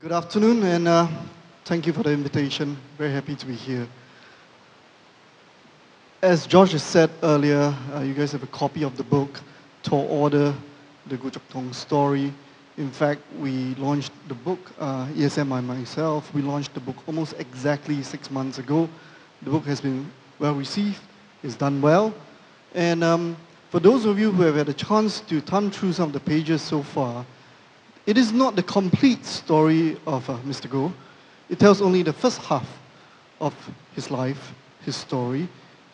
Good afternoon, and thank you for the invitation. Very happy to be here. As George has said earlier, you guys have a copy of the book, Tall Order, the Goh Chok Tong story. In fact, we launched the book, ESM and myself, we launched the book almost exactly 6 months ago. The book has been well received, it's done well. And for those of you who have had a chance to thumb through some of the pages so far, it is not the complete story of Mr. Goh. It tells only the first half of his life, his story,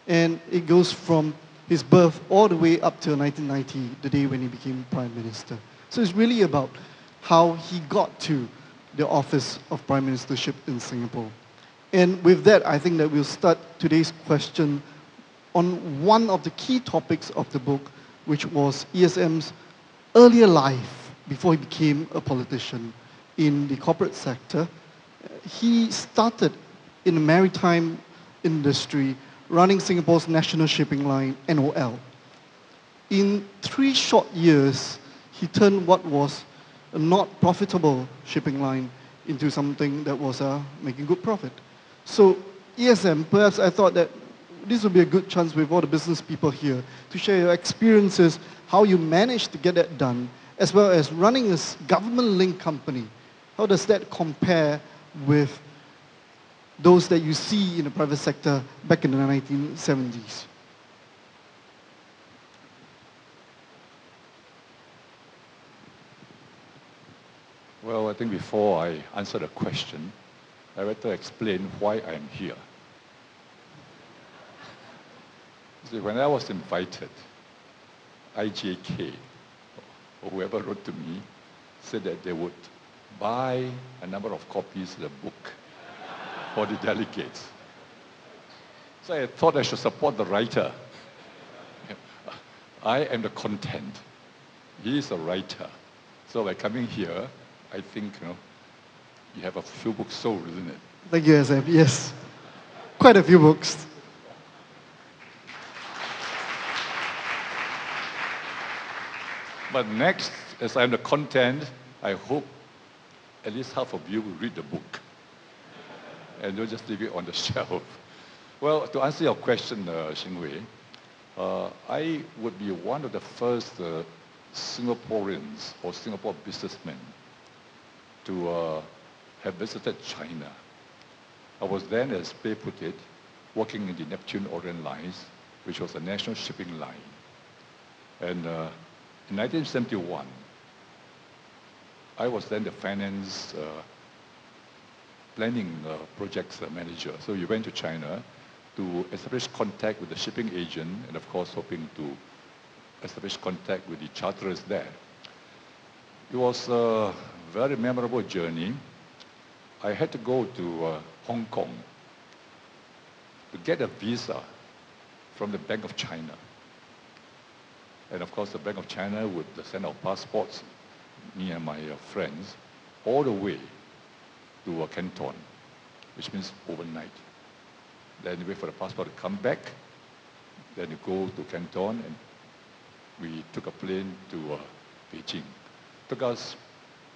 and it goes from his birth all the way up till 1990, the day when he became Prime Minister. So it's really about how he got to the office of Prime Ministership in Singapore. And with that, I think that we'll start today's question on one of the key topics of the book, which was ESM's earlier life before he became a politician in the corporate sector. He started in the maritime industry, running Singapore's national shipping line, NOL. In 3 short years, he turned what was a not profitable shipping line into something that was making good profit. So ESM, perhaps I thought that this would be a good chance with all the business people here to share your experiences, how you managed to get that done, as well as running a government-linked company. How does that compare with those that you see in the private sector back in the 1970s? Well, I think before I answer the question, I better explain why I'm here. See, when I was invited, IJK, or whoever wrote to me, said that they would buy a number of copies of the book for the delegates. So I thought I should support the writer. I am the content. He is a writer. So by coming here, I think you have a few books sold, isn't it? Thank you, SM. Yes. Quite a few books. But next, as I'm the content, I hope at least half of you will read the book and don't just leave it on the shelf. Well, to answer your question, Xing Wei, I would be one of the first Singaporeans or Singapore businessmen to have visited China. I was then, as Pei put it, working in the Neptune Orient Lines, which was a national shipping line. And in 1971, I was then the finance planning projects manager. So we went to China to establish contact with the shipping agent and of course hoping to establish contact with the charterers there. It was a very memorable journey. I had to go to Hong Kong to get a visa from the Bank of China. And of course, the Bank of China would send our passports, me and my friends, all the way to Canton, which means overnight. Then you wait for the passport to come back. Then you go to Canton, and we took a plane to Beijing. Took us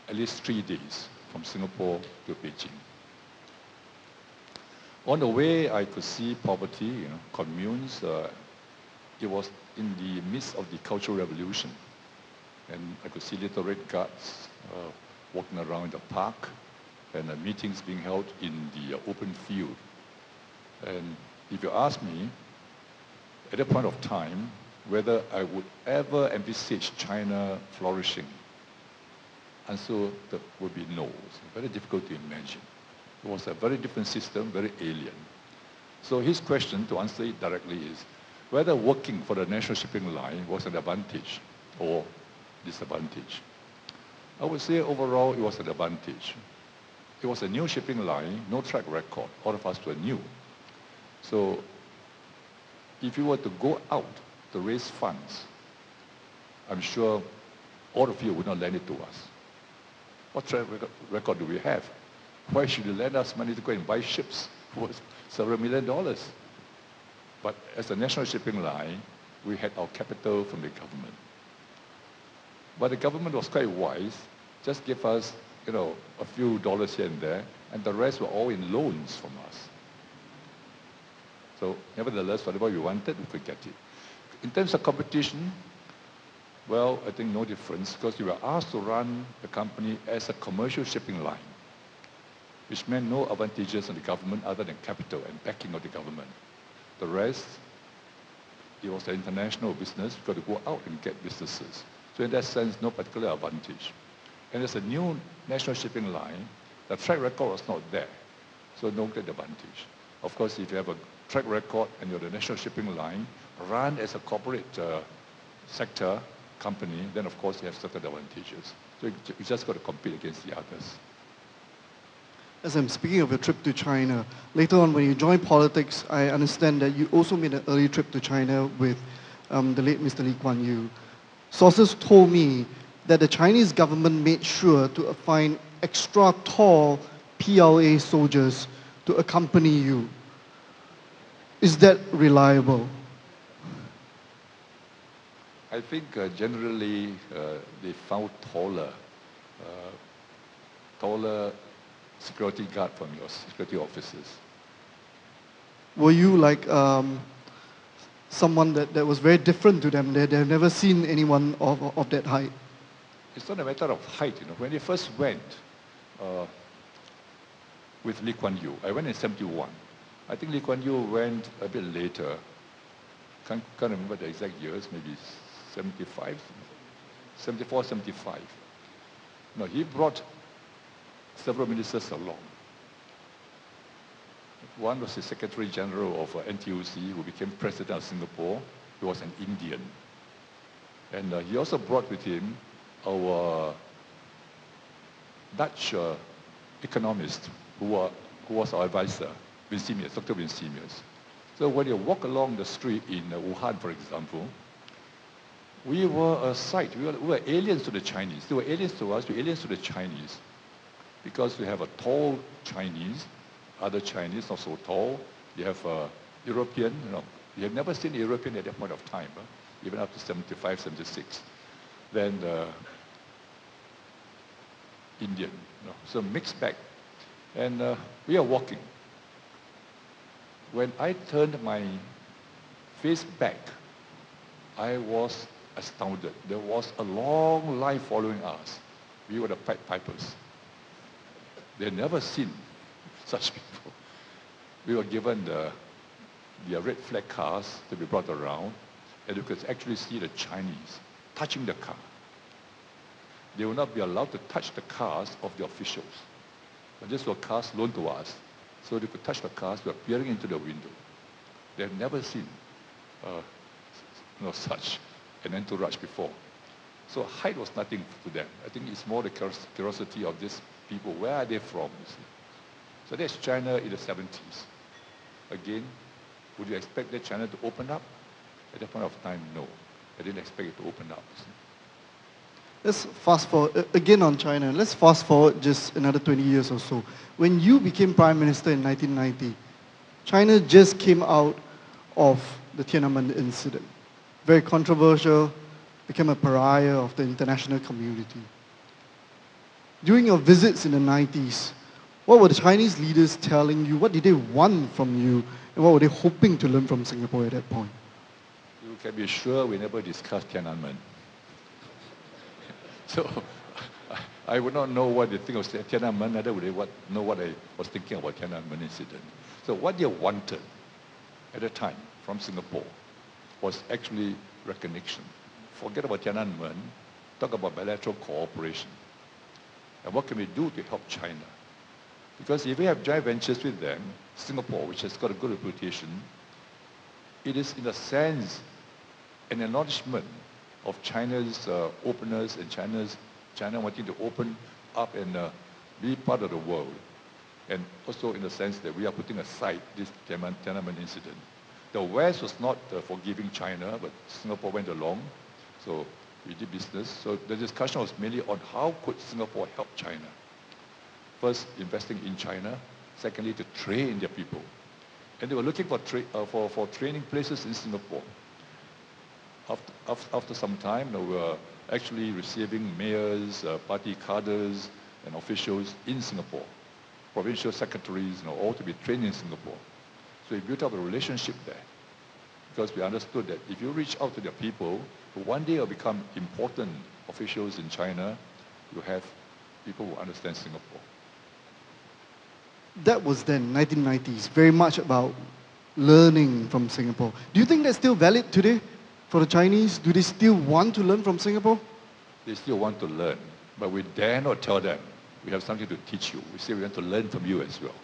at least 3 days from Singapore to Beijing. On the way, I could see poverty, communes. It was in the midst of the Cultural Revolution. And I could see little red guards walking around the park and meetings being held in the open field. And if you ask me, at that point of time, whether I would ever envisage China flourishing, answer that would be no. It's very difficult to imagine. It was a very different system, very alien. So his question, to answer it directly, is whether working for the national shipping line was an advantage or disadvantage. I would say overall it was an advantage. It was a new shipping line, no track record. All of us were new. So if you were to go out to raise funds, I'm sure all of you would not lend it to us. What track record do we have? Why should you lend us money to go and buy ships worth several $million? But as a national shipping line, we had our capital from the government. But the government was quite wise, just gave us a few dollars here and there, and the rest were all in loans from us. So nevertheless, whatever we wanted, we could get it. In terms of competition, well, I think no difference, because we were asked to run the company as a commercial shipping line, which meant no advantages on the government other than capital and backing of the government. The rest, it was an international business. You've got to go out and get businesses. So in that sense, no particular advantage. And as a new national shipping line, the track record was not there. So no great advantage. Of course, if you have a track record and you're the national shipping line, run as a corporate sector company, then of course you have certain advantages. So you just got to compete against the others. As I'm speaking of your trip to China, later on when you joined politics, I understand that you also made an early trip to China with the late Mr. Lee Kuan Yew. Sources told me that the Chinese government made sure to find extra tall PLA soldiers to accompany you. Is that reliable? I think generally they found taller security guard from your security officers. Were you like someone that was very different to them? They've never seen anyone of that height. It's not a matter of height, When they first went with Lee Kuan Yew, I went in 71. I think Lee Kuan Yew went a bit later. Can't remember the exact years, maybe 75, 74, 75. No, he brought several ministers along. One was the Secretary General of NTUC, who became President of Singapore. He was an Indian. And he also brought with him our Dutch economist, who was our advisor, Dr. Vincimius. So when you walk along the street in Wuhan, for example, we were a sight. We were aliens to the Chinese. They were aliens to us. We were aliens to the Chinese. Because we have a tall Chinese, other Chinese not so tall. You have a European, you have never seen a European at that point of time, even up to 75, 76. Then Indian, so mixed bag. And we are walking. When I turned my face back, I was astounded. There was a long line following us. We were the Pied Pipers. They had never seen such people. We were given the red flag cars to be brought around, and you could actually see the Chinese touching the car. They will not be allowed to touch the cars of the officials. But these were cars loaned to us, so they could touch the cars by peering into the window. They have never seen such an entourage before. So height was nothing to them. I think it's more the curiosity of these people. Where are they from? So that's China in the 70s. Again, would you expect that China to open up? At that point of time, no. I didn't expect it to open up. Let's fast forward, again on China, let's fast forward just another 20 years or so. When you became Prime Minister in 1990, China just came out of the Tiananmen incident. Very controversial, became a pariah of the international community. During your visits in the 90s, what were the Chinese leaders telling you? What did they want from you? And what were they hoping to learn from Singapore at that point? You can be sure we never discussed Tiananmen. So I would not know what they think of Tiananmen, neither would they know what I was thinking about Tiananmen incident. So what they wanted at the time from Singapore was actually recognition. Forget about Tiananmen, talk about bilateral cooperation. And what can we do to help China? Because if we have joint ventures with them, Singapore, which has got a good reputation, it is in a sense an acknowledgement of China's openness and China wanting to open up and be part of the world. And also in the sense that we are putting aside this Tiananmen incident. The West was not forgiving China, but Singapore went along. So we did business. So the discussion was mainly on how could Singapore help China. First, investing in China. Secondly, to train their people. And they were looking for training places in Singapore. After some time, we were actually receiving mayors, party cadres, and officials in Singapore. Provincial secretaries, all to be trained in Singapore. So we built up a relationship there because we understood that if you reach out to the people who one day will become important officials in China, you have people who understand Singapore. That was then, 1990s, very much about learning from Singapore. Do you think that's still valid today for the Chinese? Do they still want to learn from Singapore? They still want to learn, but we dare not tell them we have something to teach you. We say we want to learn from you as well.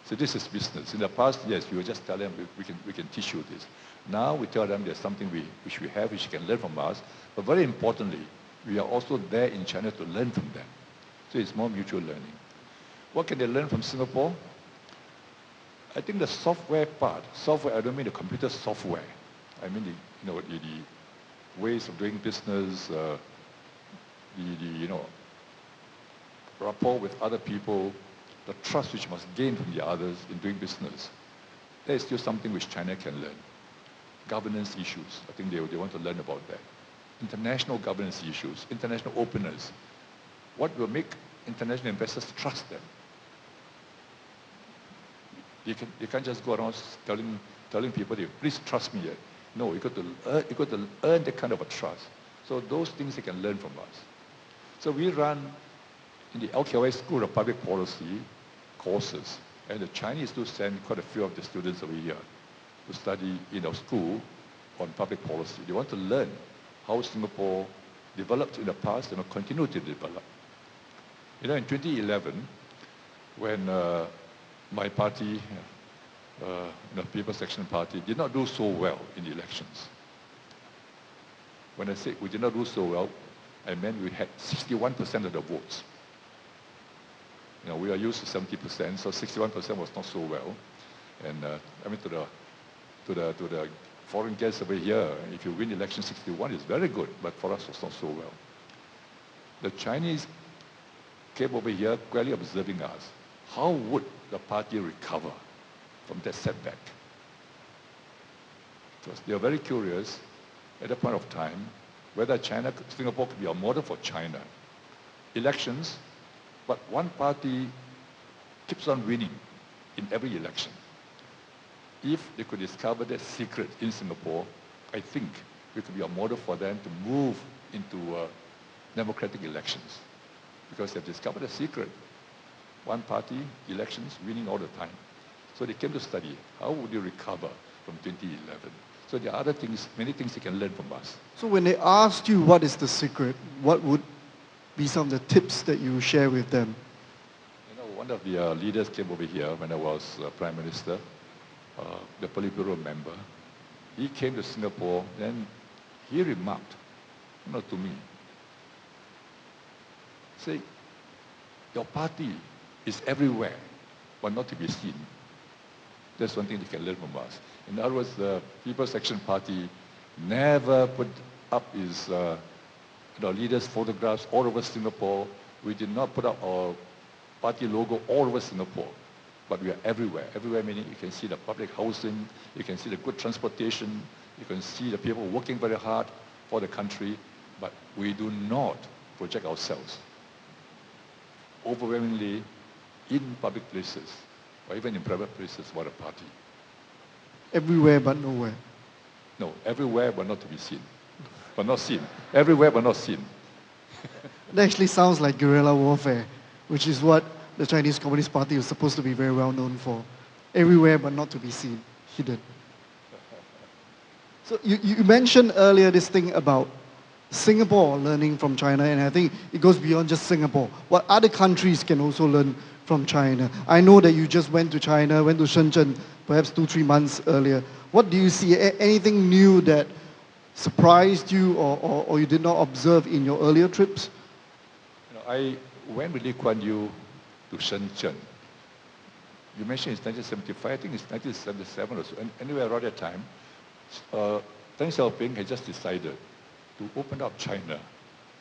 So this is business. In the past, yes, we would just tell them we can teach you this. Now we tell them there's something which we have, which you can learn from us. But very importantly, we are also there in China to learn from them. So it's more mutual learning. What can they learn from Singapore? I think the software part. Software, I don't mean the computer software. I mean the ways of doing business, rapport with other people, the trust which you must gain from the others in doing business. There is still something which China can learn. Governance issues, I think they want to learn about that. International governance issues, international openness. What will make international investors trust them? You can't just go around telling people, please trust me. No, you got to earn that kind of a trust. So those things they can learn from us. So we run in the LKY School of Public Policy courses, and the Chinese do send quite a few of the students over here to study in our school on public policy. They want to learn how Singapore developed in the past and continue to develop. In 2011, when my party, the People's Action Party, did not do so well in the elections. When I say we did not do so well, I meant we had 61% of the votes. We are used to 70%, so 61% was not so well. And I mean, to the foreign guests over here, if you win election 61, it's very good, but for us, it's not so well. The Chinese came over here clearly observing us. How would the party recover from that setback? Because they are very curious at that point of time whether Singapore could be a model for China. Elections, but one party keeps on winning in every election. If they could discover that secret in Singapore, I think we could be a model for them to move into democratic elections. Because they've discovered a secret. One party, elections, winning all the time. So they came to study, how would you recover from 2011? So there are other things, many things they can learn from us. So when they asked you what is the secret, what would be some of the tips that you share with them? One of the leaders came over here when I was Prime Minister, the Politburo member. He came to Singapore, then he remarked, to me, say, your party is everywhere, but not to be seen. That's one thing they can learn from us. In other words, the People's Action Party never put up its leaders' photographs all over Singapore. We did not put up our party logo all over Singapore. But we are everywhere. Everywhere meaning you can see the public housing, you can see the good transportation, you can see the people working very hard for the country, but we do not project ourselves overwhelmingly in public places or even in private places for the party. Everywhere but nowhere. No, everywhere but not to be seen. But not seen. Everywhere but not seen. That actually sounds like guerrilla warfare, which is what the Chinese Communist Party is supposed to be very well known for. Everywhere but not to be seen, hidden. So you mentioned earlier this thing about Singapore learning from China, and I think it goes beyond just Singapore. What other countries can also learn from China? I know that you just went to China, went to Shenzhen perhaps 2-3 months earlier. What do you see? Anything new that surprised you or you did not observe in your earlier trips? I went with Lee Kuan Yew to Shenzhen. You mentioned it's 1975, I think it's 1977 or so. And anyway, around that time, Deng Xiaoping had just decided to open up China,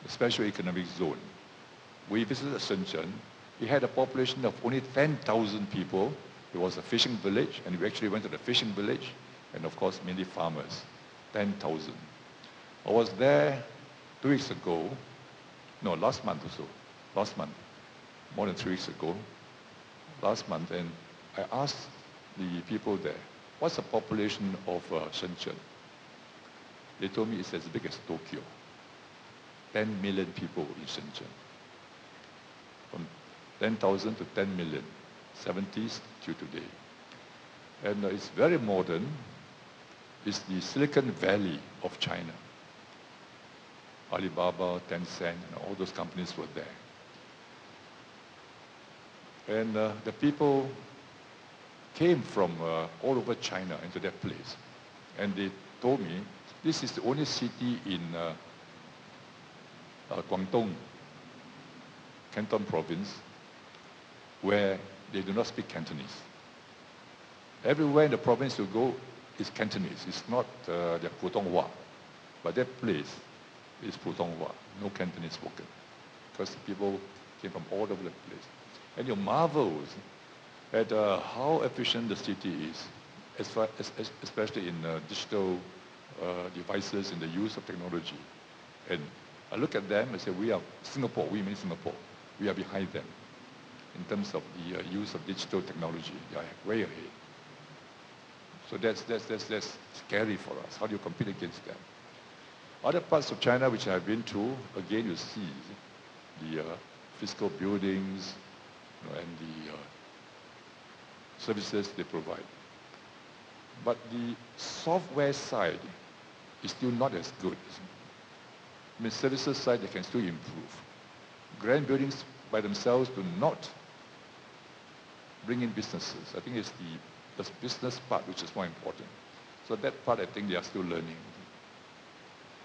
the special economic zone. We visited Shenzhen. It had a population of only 10,000 people. It was a fishing village, and we actually went to the fishing village, and of course, mainly farmers, 10,000. I was there 2 weeks ago, no, last month or so, last month. more than 3 weeks ago, last month, and I asked the people there, what's the population of Shenzhen? They told me it's as big as Tokyo. 10 million people in Shenzhen. From 10,000 to 10 million, 70s to today. And it's very modern. It's the Silicon Valley of China. Alibaba, Tencent, and all those companies were there. And the people came from all over China into that place. And they told me, this is the only city in Guangdong, Canton province, where they do not speak Cantonese. Everywhere in the province you go is Cantonese. It's not their Putonghua. But that place is Putonghua, no Cantonese spoken. Because people came from all over the place. And you marvel at how efficient the city is, especially in digital devices and the use of technology. And I look at them and say, we are Singapore, we mean Singapore. We are behind them in terms of the use of digital technology. They are way ahead. So that's scary for us. How do you compete against them? Other parts of China which I've been to, again you see the physical buildings, and the services they provide. But the software side is still not as good. I mean, services side, they can still improve. Grand buildings by themselves do not bring in businesses. I think it's the business part which is more important. So that part, I think they are still learning.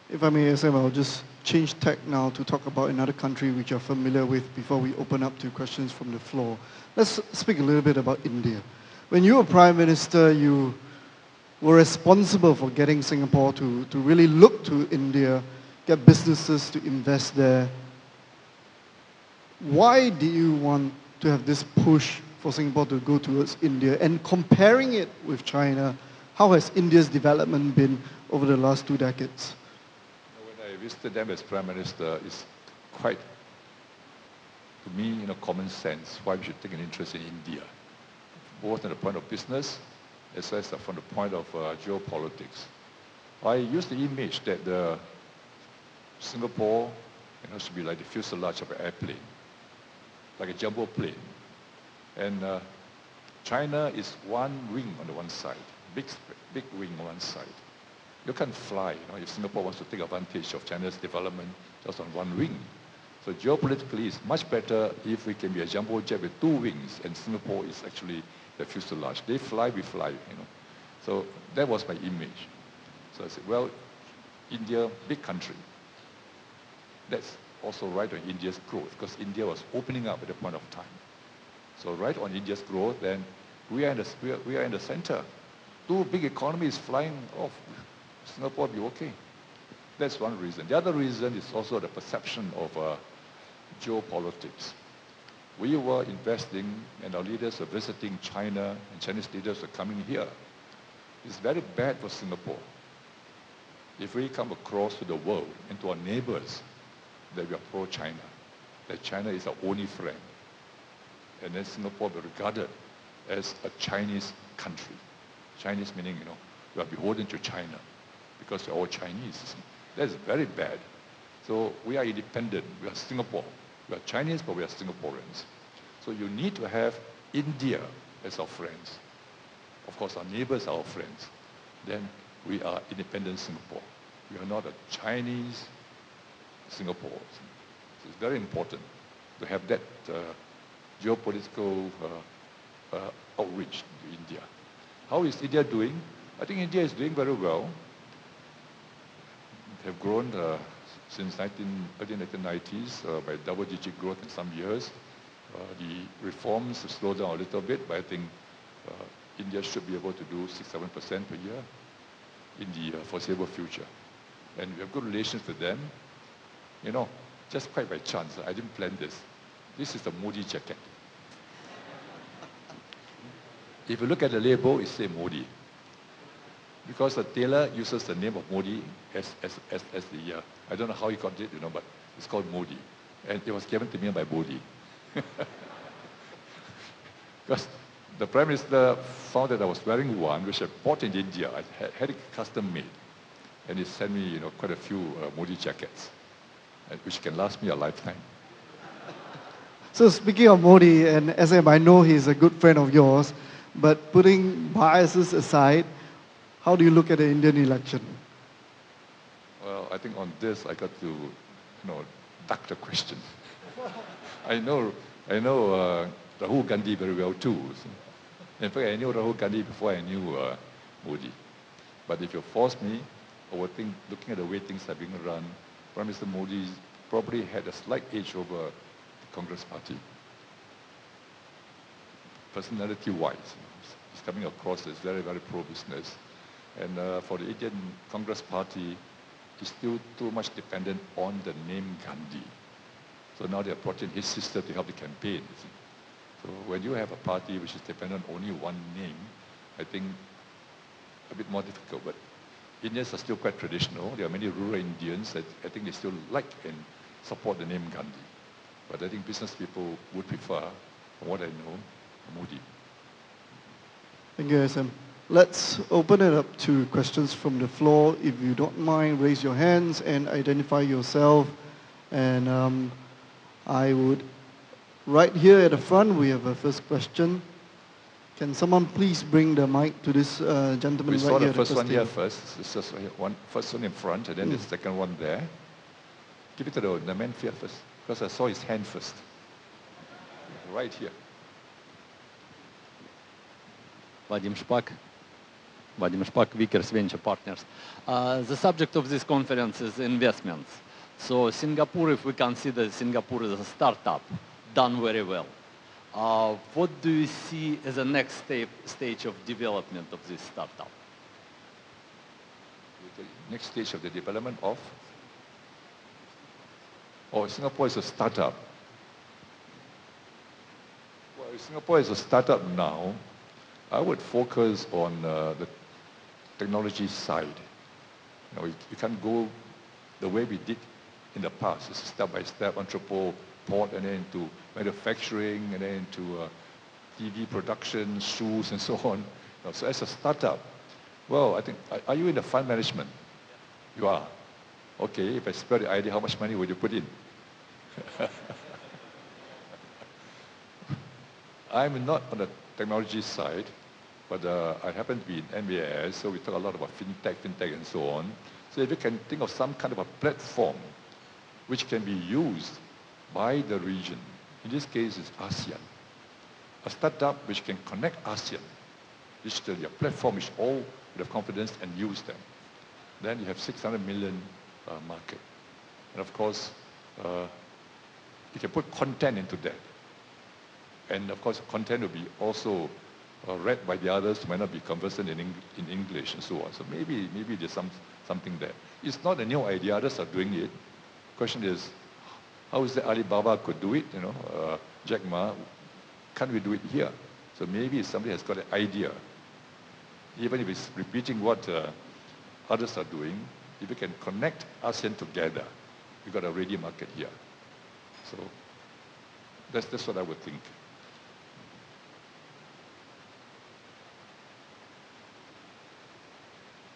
If I may, SM, I'll just change tack now to talk about another country which you're familiar with before we open up to questions from the floor. Let's speak a little bit about India. When you were Prime Minister, you were responsible for getting Singapore to really look to India, get businesses to invest there. Why do you want to have this push for Singapore to go towards India? And comparing it with China, how has India's development been over the last 2 decades? When I visited them as Prime Minister, it's quite, to me, common sense why we should take an interest in India, both from the point of business as well as from the point of geopolitics. I use the image that Singapore should be like the fuselage of an airplane, like a jumbo plane. And China is one wing on the one side, big wing on one side. You can't fly, if Singapore wants to take advantage of China's development just on one wing. So geopolitically, it's much better if we can be a jumbo jet with 2 wings, and Singapore is actually the fuselage. They fly, we fly, So that was my image. So I said, well, India, big country. That's also right on India's growth, because India was opening up at the point of time. So right on India's growth, then we are in the center. 2 big economies flying off. Singapore will be okay. That's one reason. The other reason is also the perception of geopolitics. We were investing, and our leaders were visiting China, and Chinese leaders were coming here. It's very bad for Singapore if we come across to the world and to our neighbors that we are pro-China, that China is our only friend, and then Singapore will be regarded as a Chinese country. Chinese meaning, we are beholden to China because we're all Chinese. That's very bad. So we are independent. We are Singapore. We are Chinese, but we are Singaporeans. So you need to have India as our friends. Of course, our neighbors are our friends. Then we are independent Singapore. We are not a Chinese Singapore. So it's very important to have that geopolitical outreach to India. How is India doing? I think India is doing very well. They have grown since early 1990s by double-digit growth in some years. The reforms have slowed down a little bit, but I think India should be able to do 6-7% per year in the foreseeable future. And we have good relations with them. Just quite by chance, I didn't plan this. This is the Modi jacket. If you look at the label, it says Modi. Because the tailor uses the name of Modi as the, I don't know how he got it, but it's called Modi. And it was given to me by Modi. Because the Prime Minister found that I was wearing one, which I bought in India. I had it custom made. And he sent me, quite a few Modi jackets, which can last me a lifetime. So speaking of Modi, and SM, I know he's a good friend of yours, but putting biases aside, how do you look at the Indian election? Well, I think on this, I got to, duck the question. I know Rahul Gandhi very well too. So. In fact, I knew Rahul Gandhi before I knew Modi. But if you force me, I would think, looking at the way things are being run, Prime Minister Modi probably had a slight edge over the Congress party. Personality-wise, he's coming across as very, very pro-business. And for the Indian Congress party, he's still too much dependent on the name Gandhi. So now they have brought in his sister to help the campaign. So when you have a party which is dependent on only one name, I think a bit more difficult. But Indians are still quite traditional. There are many rural Indians that I think they still like and support the name Gandhi. But I think business people would prefer, from what I know, Modi. Thank you, SM. Let's open it up to questions from the floor. If you don't mind, raise your hands and identify yourself. And I would, right here at the front, we have a first question. Can someone please bring the mic to this gentleman We right saw here? the first one table? here first. It's just first one in front, and then the second one there. Give it to the man here first, because I saw his hand first. Right here. Vadim Shpak, Vickers Venture Partners. The subject of this conference is investments. So Singapore, if we consider Singapore as a startup, done very well. What do you see as the next stage of development of this startup? The next stage of the development of? Oh, Singapore is a startup. Well, if Singapore is a startup now, I would focus on the technology side. You can't go the way we did in the past. It's step-by-step entrepreneur, and then to manufacturing, and then to TV production, shoes, and so on. So as a startup, well, I think, are you in the fund management? You are. Okay, if I spell the idea, how much money would you put in? I'm not on the technology side, but I happen to be in MBS, so we talk a lot about fintech, and so on. So if you can think of some kind of a platform which can be used by the region, in this case it's ASEAN, a startup which can connect ASEAN digitally, a platform which all would have confidence and use them. Then you have 600 million market. And of course, you can put content into that. And of course, content will be also read by the others who might not be conversant in English and so on. So maybe there's something there. It's not a new idea, others are doing it. Question is, how is that Alibaba could do it, Jack Ma, can't we do it here? So maybe somebody has got an idea. Even if it's repeating what others are doing, if you can connect ASEAN together, you've got a ready market here. So that's what I would think.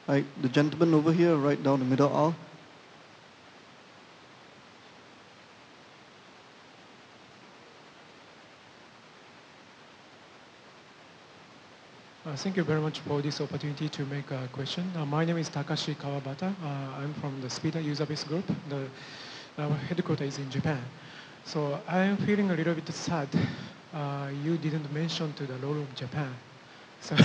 Right, the gentleman over here, right down the middle aisle. Thank you very much for this opportunity to make a question. My name is Takashi Kawabata. I'm from the Speed User Base Group. Our headquarters is in Japan. So I'm feeling a little bit sad. You didn't mention to the role of Japan. So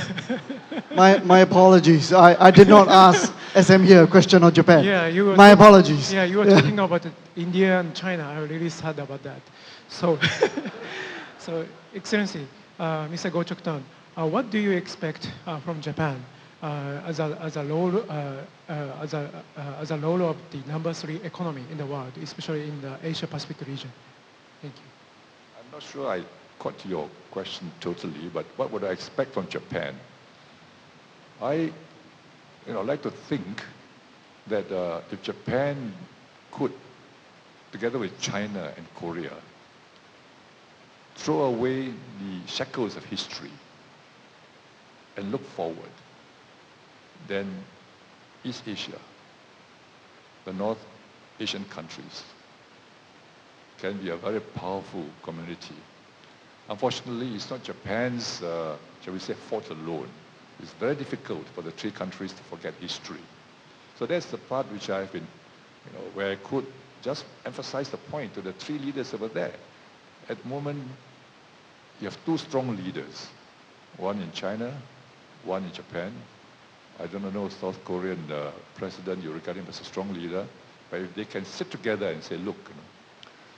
my apologies. I did not ask SM here a question on Japan. Yeah, you were my apologies. Yeah, you were talking about India and China. I'm really sad about that. So, so Excellency, Mr. Go Chok-tan, what do you expect from Japan as a role of the number 3 economy in the world, especially in the Asia Pacific region? Thank you. I'm not sure I caught your question totally, but what would I expect from Japan? I like to think that if Japan could, together with China and Korea, throw away the shackles of history and look forward, then East Asia, the North Asian countries, can be a very powerful community. Unfortunately, it's not Japan's, shall we say, fault alone. It's very difficult for the three countries to forget history. So that's the part which I've been, where I could just emphasize the point to the three leaders over there. At the moment, you have two strong leaders, one in China, one in Japan. I don't know South Korean president, you regard him as a strong leader, but if they can sit together and say, look,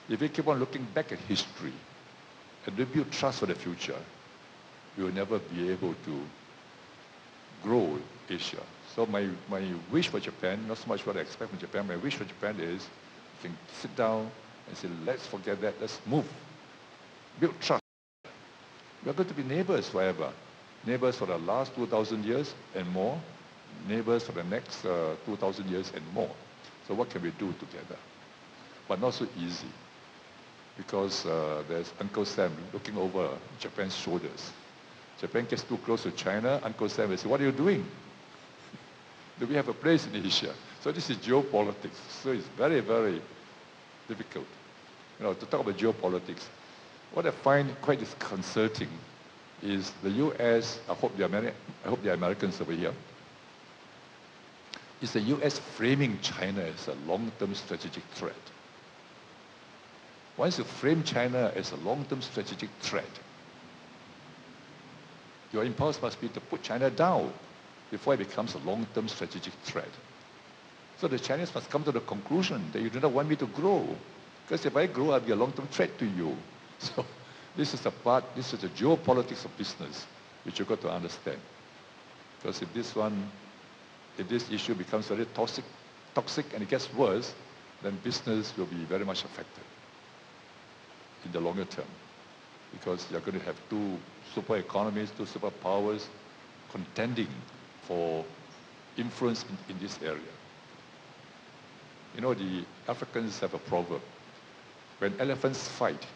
if we keep on looking back at history and rebuild trust for the future, we will never be able to grow Asia. So my wish for Japan, not so much what I expect from Japan, my wish for Japan is we can sit down and say, let's forget that, let's move, build trust. We're going to be neighbors forever. Neighbors for the last 2,000 years and more, neighbors for the next 2,000 years and more. So what can we do together? But not so easy, because there's Uncle Sam looking over Japan's shoulders. Japan gets too close to China, Uncle Sam will say, what are you doing? Do we have a place in Asia? So this is geopolitics. So it's very, very difficult, to talk about geopolitics. What I find quite disconcerting is the U.S., I hope the Americans over here, is the U.S. framing China as a long-term strategic threat. Once you frame China as a long-term strategic threat, your impulse must be to put China down before it becomes a long-term strategic threat. So the Chinese must come to the conclusion that you do not want me to grow, because if I grow, I'll be a long-term threat to you. So this is the geopolitics of business, which you've got to understand. Because if this issue becomes very toxic and it gets worse, then business will be very much affected in the longer term. Because you're going to have two super economies, two superpowers contending for influence in this area. The Africans have a proverb. When elephants fight,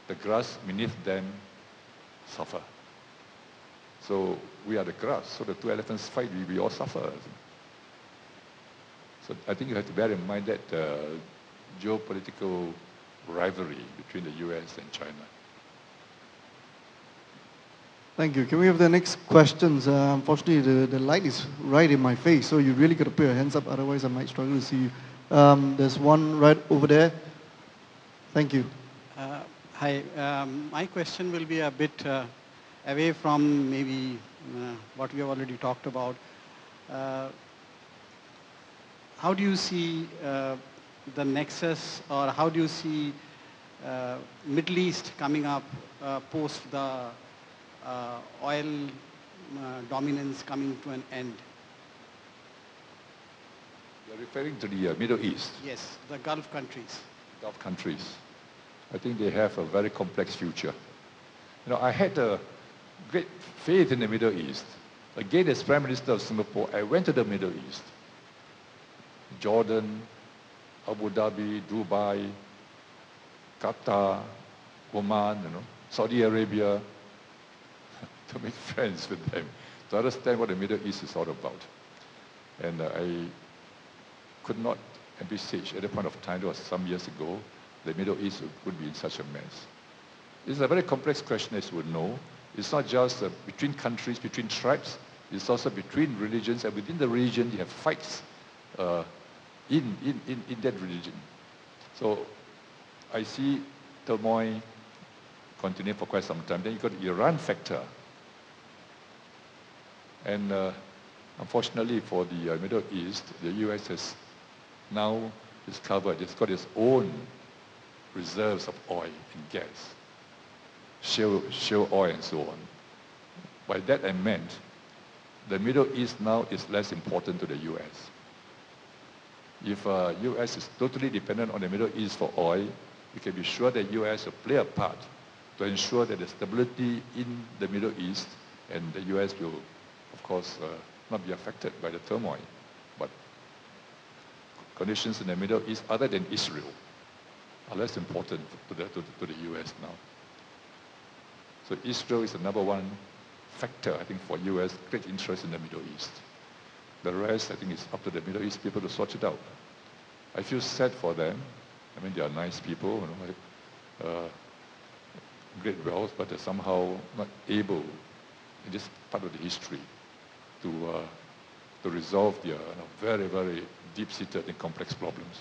the grass beneath them suffer. So we are the grass. So the two elephants fight, we all suffer. So I think you have to bear in mind that geopolitical rivalry between the U.S. and China. Thank you. Can we have the next questions? Unfortunately, the light is right in my face, so you really got to put your hands up, otherwise I might struggle to see you. There's one right over there. Thank you. Hi. My question will be a bit away from maybe what we have already talked about. How do you see the nexus, or how do you see Middle East coming up post the oil dominance coming to an end? You're referring to the Middle East? Yes, the Gulf countries. Gulf countries. I think they have a very complex future. I had a great faith in the Middle East. Again, as Prime Minister of Singapore, I went to the Middle East. Jordan, Abu Dhabi, Dubai, Qatar, Oman, Saudi Arabia, to make friends with them, to understand what the Middle East is all about. And I could not envisage at that point of time, it was some years ago, the Middle East would be in such a mess. It's a very complex question, as you would know. It's not just between countries, between tribes, it's also between religions, and within the region you have fights in that religion. So I see turmoil continuing for quite some time. Then you've got the Iran factor. And unfortunately for the Middle East, the US has now discovered it's got its own reserves of oil and gas, shale oil and so on. By that I meant the Middle East now is less important to the US. If US is totally dependent on the Middle East for oil, we can be sure that US will play a part to ensure that the stability in the Middle East, and the US will, of course, not be affected by the turmoil. But conditions in the Middle East, other than Israel, are less important to the US now. So Israel is the number one factor, I think, for U.S. great interest in the Middle East. The rest, I think, is up to the Middle East people to sort it out. I feel sad for them. I mean, they are nice people, great wealth, but they're somehow not able, in this part of the history, to resolve their very, very deep-seated and complex problems.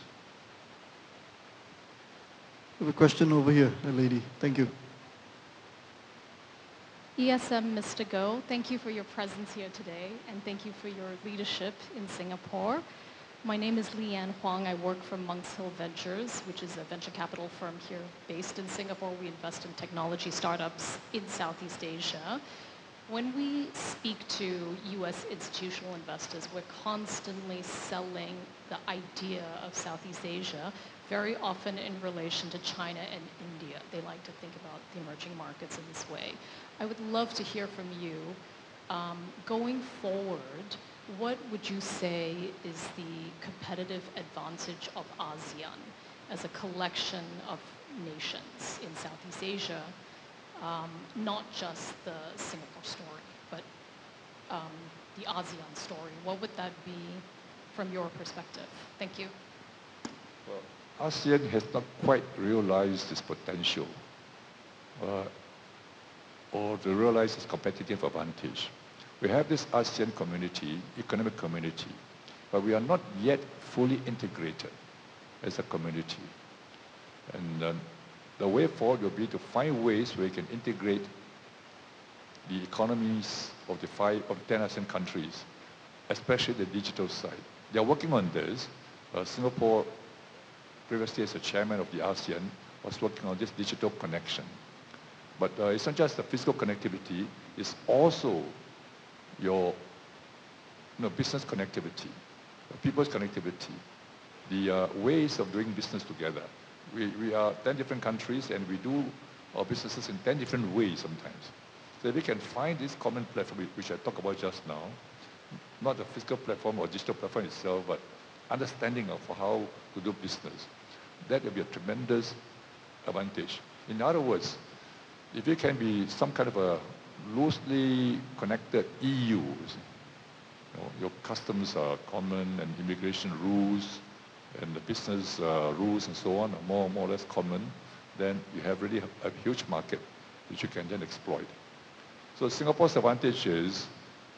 We have a question over here, a lady. Thank you. ESM Mr. Go, thank you for your presence here today, and thank you for your leadership in Singapore. My name is Leanne Huang. I work for Monks Hill Ventures, which is a venture capital firm here based in Singapore. We invest in technology startups in Southeast Asia. When we speak to U.S. institutional investors, we're constantly selling the idea of Southeast Asia, very often in relation to China and India. They like to think about the emerging markets in this way. I would love to hear from you, going forward, what would you say is the competitive advantage of ASEAN as a collection of nations in Southeast Asia, not just the Singapore story, but the ASEAN story? What would that be from your perspective? Thank you. Well, ASEAN has not quite realized its potential or to realize its competitive advantage. We have this ASEAN community, economic community, but we are not yet fully integrated as a community. And the way forward will be to find ways where we can integrate the economies of the 10 ASEAN countries, especially the digital side. They are working on this. Singapore, previously as a chairman of the ASEAN, was working on this digital connection. But it's not just the physical connectivity, it's also your business connectivity, people's connectivity, the ways of doing business together. We are 10 different countries and we do our businesses in 10 different ways sometimes. So if we can find this common platform, which I talked about just now, not the physical platform or digital platform itself, but understanding of how to do business, that will be a tremendous advantage. In other words, if you can be some kind of a loosely connected EU, your customs are common and immigration rules and the business rules and so on are more or less common, then you have really a huge market which you can then exploit. So Singapore's advantage is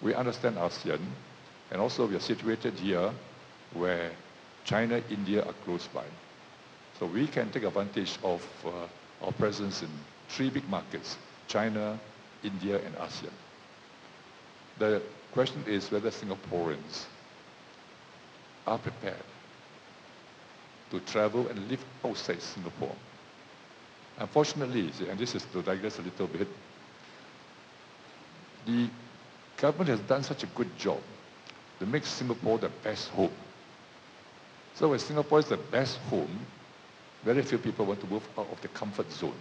we understand ASEAN, and also we are situated here where China, India are close by. So we can take advantage of our presence in 3 big markets, China, India, and ASEAN. The question is whether Singaporeans are prepared to travel and live outside Singapore. Unfortunately, and this is to digress a little bit, the government has done such a good job to make Singapore the best home. So when Singapore is the best home, very few people want to move out of the comfort zone.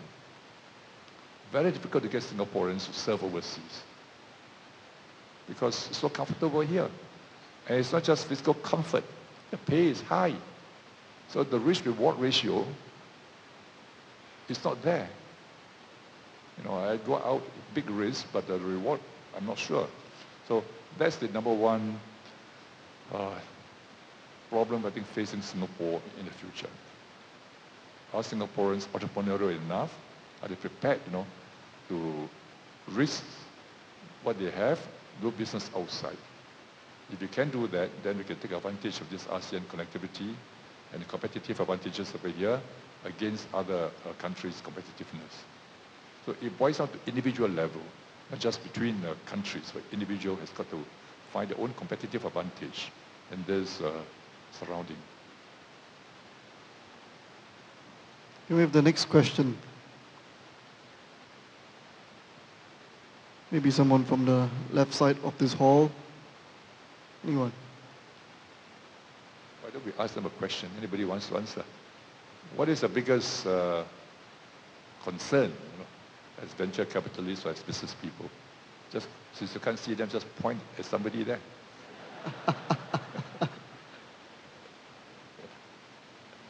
Very difficult to get Singaporeans to serve overseas because it's so comfortable here. And it's not just physical comfort. The pay is high. So the risk-reward ratio is not there. I go out, big risk, but the reward, I'm not sure. So that's the number one problem I think facing Singapore in the future. Are Singaporeans entrepreneurial enough? Are they prepared, to risk what they have, do business outside? If you can do that, then we can take advantage of this ASEAN connectivity and the competitive advantages over here against other countries' competitiveness. So it boils down to individual level, not just between countries, but individual has got to find their own competitive advantage in this surrounding. Can we have the next question? Maybe someone from the left side of this hall. Anyone? Why don't we ask them a question? Anybody wants to answer? What is the biggest concern as venture capitalists or as business people? Just since you can't see them, just point at somebody there.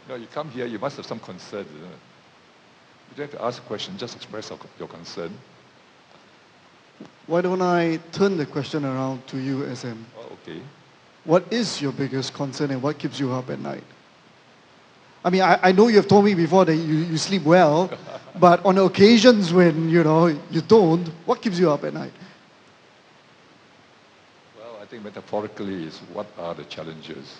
You come here, you must have some concern. You don't have to ask a question, just express your concern. Why don't I turn the question around to you, SM? Oh, okay. What is your biggest concern and what keeps you up at night? I mean, I know you've told me before that you sleep well, but on occasions when, you don't, what keeps you up at night? Well, I think metaphorically is what are the challenges?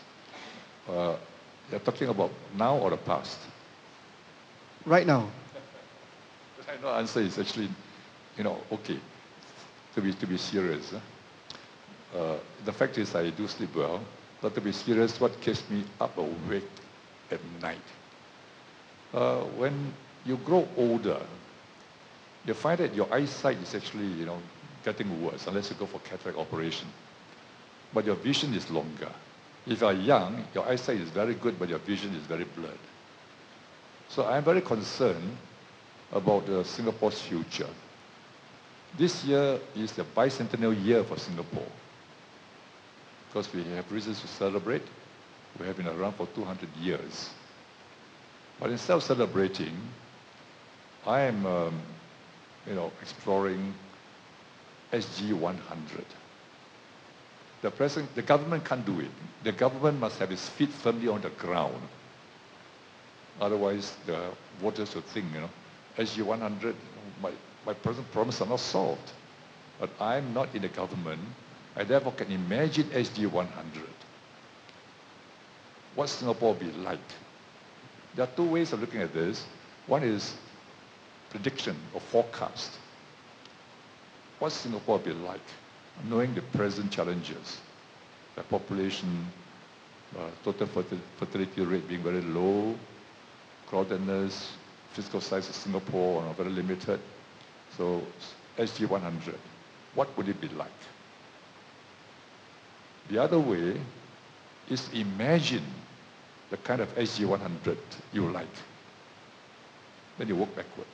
You're talking about now or the past? Right now. I know answer is actually, okay, to be serious. The fact is I do sleep well, but to be serious, what keeps me up awake at night? When you grow older, you find that your eyesight is actually, getting worse unless you go for cataract operation. But your vision is longer. If you are young, your eyesight is very good, but your vision is very blurred. So I'm very concerned about Singapore's future. This year is the bicentennial year for Singapore because we have reasons to celebrate. We have been around for 200 years. But instead of celebrating, I am, exploring SG 100. The government can't do it. The government must have its feet firmly on the ground. Otherwise, the voters would think, SG 100, my present problems are not solved. But I'm not in the government. I therefore can imagine SG 100. What Singapore will be like. There are two ways of looking at this. One is prediction or forecast. What Singapore will be like, knowing the present challenges, the population, total fertility rate being very low, crowdedness, physical size of Singapore are very limited. So SG 100, what would it be like? The other way is imagine the kind of SG 100 you like. Then you work backwards.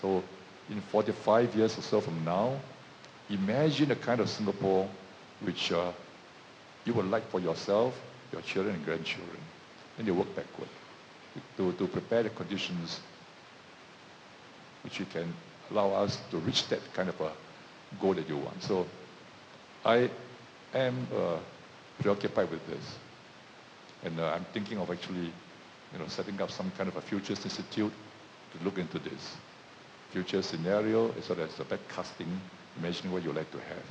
So in 45 years or so from now, imagine the kind of Singapore which you would like for yourself, your children and grandchildren. Then you work backward to prepare the conditions which you can allow us to reach that kind of a goal that you want. So I am preoccupied with this. And I'm thinking of actually, setting up some kind of a futures institute to look into this. Future scenario as well as a backcasting, imagining what you like to have.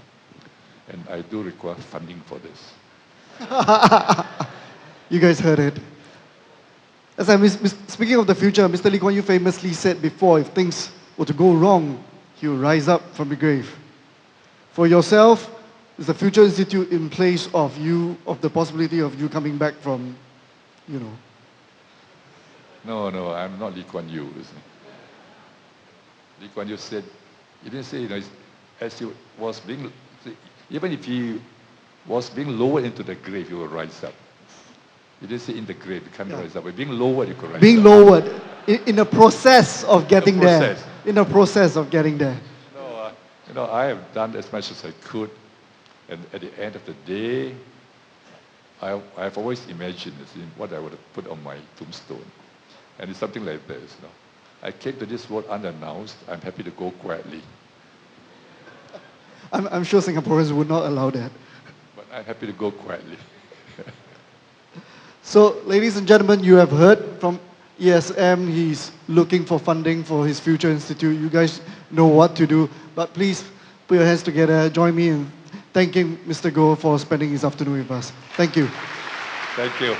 And I do require funding for this. You guys heard it. As speaking of the future, Mr. Lee Kuan Yew famously said before, if things were to go wrong, he will rise up from the grave. For yourself, is the Future Institute in place of the possibility of you coming back from, No, I'm not Lee Kuan Yew. Lee Kuan Yew said, he didn't say, as he was being, even if he was being lowered into the grave, he will rise up. He didn't say in the grave, you can't rise up. But being lowered, you could rise up. Being lowered, in a process of getting there. In a process of getting there. I have done as much as I could. And at the end of the day, I've always imagined what I would have put on my tombstone. And it's something like this. I came to this world unannounced. I'm happy to go quietly. I'm sure Singaporeans would not allow that. But I'm happy to go quietly. So, ladies and gentlemen, you have heard from ESM. He's looking for funding for his Future Institute. You guys know what to do. But please put your hands together. Join me in thanking Mr. Goh for spending his afternoon with us. Thank you. Thank you.